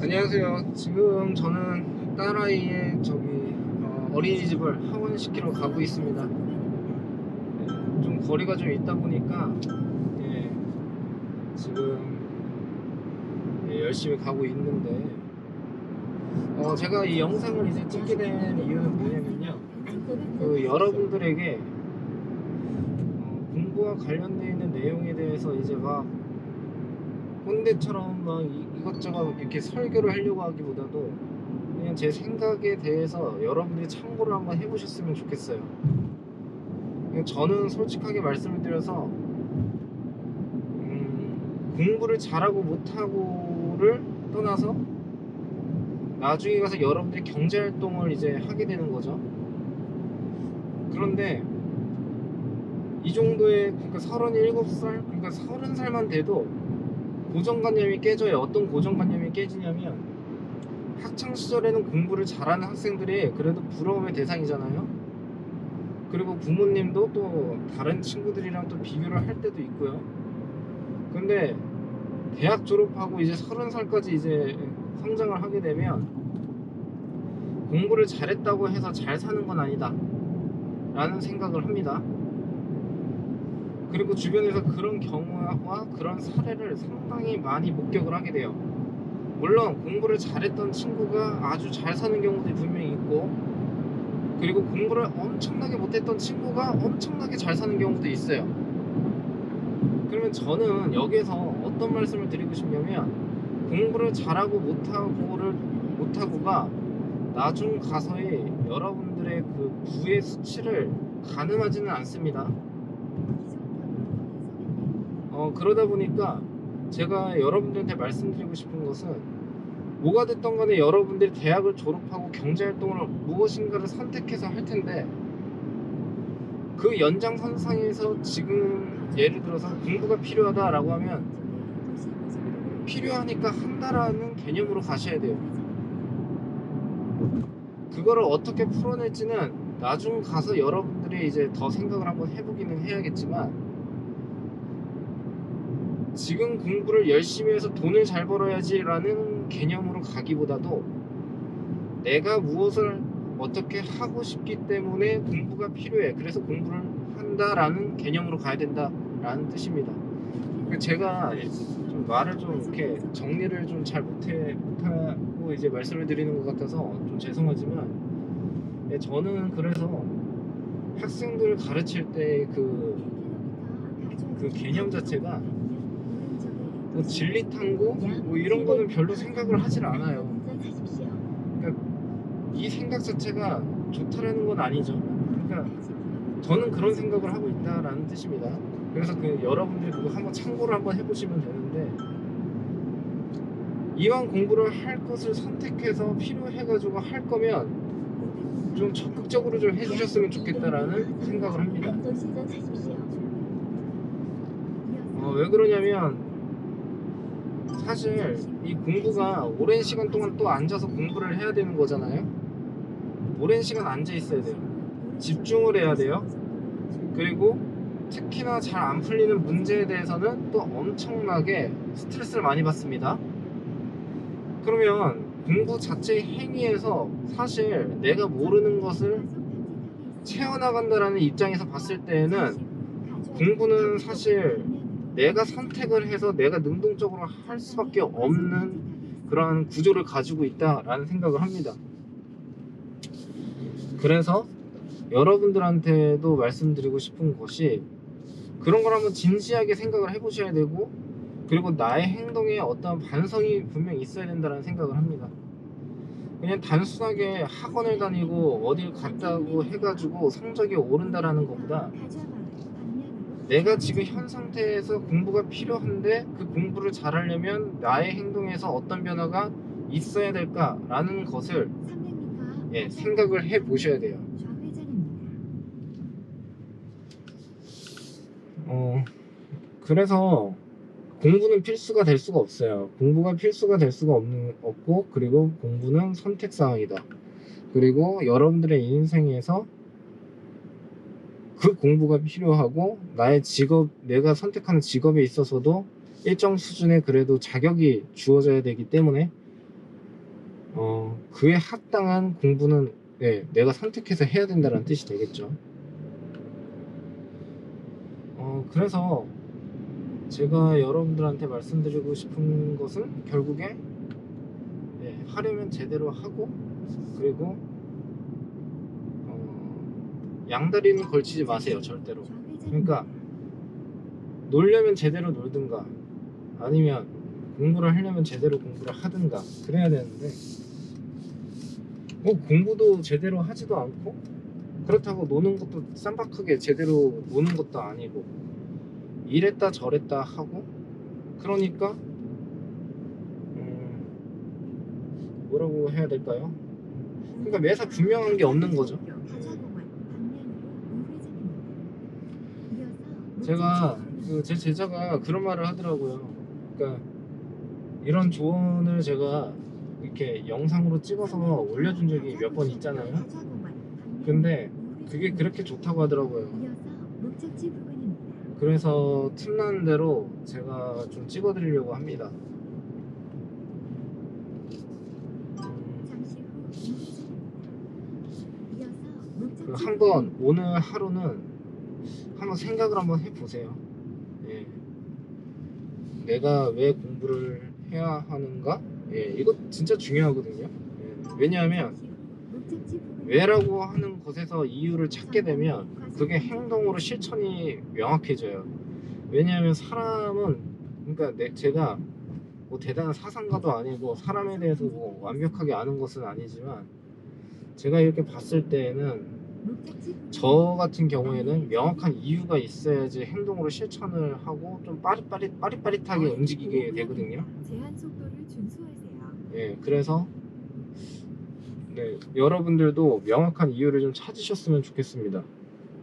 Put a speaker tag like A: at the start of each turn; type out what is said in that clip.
A: 안녕하세요. 지금 저는 딸아이의 어린이집을 하원시키러 가고 있습니다. 좀 거리가 좀 있다 보니까 예, 지금 열심히 가고 있는데 제가 이 영상을 이제 찍게 된 이유는 뭐냐면요. 여러분들에게 공부와 관련되어 있는 내용에 대해서 이제 막 꼰대처럼 막 이것저것 이렇게 설교를 하려고 하기보다도 그냥 제 생각에 대해서 여러분들이 참고를 한번 해보셨으면 좋겠어요. 그냥 저는 솔직하게 말씀을 드려서 공부를 잘하고 못하고를 떠나서 나중에 가서 여러분들이 경제활동을 이제 하게 되는 거죠. 그런데 이 정도의, 그러니까 37살, 그러니까 30살만 돼도 고정관념이 깨져요. 어떤 고정관념이 깨지냐면, 학창시절에는 공부를 잘하는 학생들이 그래도 부러움의 대상이잖아요. 그리고 부모님도 또 다른 친구들이랑 또 비교를 할 때도 있고요. 근데 대학 졸업하고 이제 30살까지 이제 성장을 하게 되면 공부를 잘했다고 해서 잘 사는 건 아니다 라는 생각을 합니다. 그리고 주변에서 그런 경우와 그런 사례를 상당히 많이 목격을 하게 돼요. 물론 공부를 잘했던 친구가 아주 잘 사는 경우도 분명히 있고, 그리고 공부를 엄청나게 못했던 친구가 엄청나게 잘 사는 경우도 있어요. 그러면 저는 여기에서 어떤 말씀을 드리고 싶냐면, 공부를 잘하고 못하고가 나중 가서의 여러분들의 그 부의 수치를 가늠하지는 않습니다. 그러다 보니까 제가 여러분들한테 말씀드리고 싶은 것은, 뭐가 됐던 간에 여러분들이 대학을 졸업하고 경제활동을 무엇인가를 선택해서 할 텐데, 그 연장선상에서 지금 예를 들어서 공부가 필요하다라고 하면 필요하니까 한다라는 개념으로 가셔야 돼요. 그거를 어떻게 풀어낼지는 나중 가서 여러분들이 이제 더 생각을 한번 해보기는 해야겠지만, 지금 공부를 열심히 해서 돈을 잘 벌어야지 라는 개념으로 가기보다도, 내가 무엇을 어떻게 하고 싶기 때문에 공부가 필요해, 그래서 공부를 한다라는 개념으로 가야 된다라는 뜻입니다. 제가 좀 말을 좀 이렇게 정리를 좀 잘 못하고 이제 말씀을 드리는 것 같아서 좀 죄송하지만, 저는 그래서 학생들을 가르칠 때 그 개념 자체가 뭐 진리탐구 뭐 이런 거는 별로 생각을 하질 않아요. 그러니까 이 생각 자체가 좋다라는 건 아니죠. 그러니까 저는 그런 생각을 하고 있다라는 뜻입니다. 그래서 여러분들이 그거 한번 참고를 한번 해보시면 되는데, 이왕 공부를 할 것을 선택해서 필요해가지고 할 거면 좀 적극적으로 좀 해주셨으면 좋겠다라는 생각을 합니다. 왜 그러냐면, 사실 이 공부가 오랜 시간 동안 또 앉아서 공부를 해야 되는 거잖아요. 오랜 시간 앉아 있어야 돼요. 집중을 해야 돼요. 그리고 특히나 잘 안 풀리는 문제에 대해서는 또 엄청나게 스트레스를 많이 받습니다. 그러면 공부 자체의 행위에서 사실 내가 모르는 것을 채워나간다라는 입장에서 봤을 때에는, 공부는 사실 내가 선택을 해서 내가 능동적으로 할 수밖에 없는 그런 구조를 가지고 있다라는 생각을 합니다. 그래서 여러분들한테도 말씀드리고 싶은 것이, 그런 걸 한번 진지하게 생각을 해보셔야 되고, 그리고 나의 행동에 어떤 반성이 분명히 있어야 된다는 생각을 합니다. 그냥 단순하게 학원을 다니고 어딜 갔다고 해가지고 성적이 오른다라는 것보다, 내가 지금 현 상태에서 공부가 필요한데 그 공부를 잘하려면 나의 행동에서 어떤 변화가 있어야 될까라는 것을 생각을 해 보셔야 돼요. 그래서 공부는 필수가 될 수가 없어요. 공부가 필수가 될 수가 없고, 그리고 공부는 선택사항이다. 그리고 여러분들의 인생에서 그 공부가 필요하고, 나의 직업, 내가 선택하는 직업에 있어서도 일정 수준의 그래도 자격이 주어져야 되기 때문에 그에 합당한 공부는 네, 내가 선택해서 해야 된다는 뜻이 되겠죠. 그래서 제가 여러분들한테 말씀드리고 싶은 것은 결국에 하려면 제대로 하고, 그리고 양다리는 걸치지 마세요, 절대로. 그러니까 놀려면 제대로 놀든가, 아니면 공부를 하려면 제대로 공부를 하든가 그래야 되는데, 공부도 제대로 하지도 않고, 그렇다고 노는 것도 쌈박하게 제대로 노는 것도 아니고, 이랬다 저랬다 하고, 그러니까 뭐라고 해야 될까요? 그러니까 매사 분명한 게 없는 거죠. 제가 제 제자가 그런 말을 하더라고요. 그러니까 이런 조언을 제가 이렇게 영상으로 찍어서 올려준 적이 몇 번 있잖아요. 근데 그게 그렇게 좋다고 하더라고요. 그래서 틈나는 대로 제가 좀 찍어드리려고 합니다. 한번 오늘 하루는 한번 생각을 한번 해보세요. 예. 내가 왜 공부를 해야 하는가? 이거 진짜 중요하거든요. 왜냐하면 왜라고 하는 것에서 이유를 찾게 되면 그게 행동으로 실천이 명확해져요. 왜냐하면 사람은, 그러니까 제가 뭐 대단한 사상가도 아니고 사람에 대해서 뭐 완벽하게 아는 것은 아니지만, 제가 이렇게 봤을 때에는 저 같은 경우에는 명확한 이유가 있어야지 행동으로 실천을 하고 좀 빠릿빠릿하게 움직이게 되거든요.
B: 제한 속도를 준수하세요.
A: 그래서 여러분들도 명확한 이유를 좀 찾으셨으면 좋겠습니다.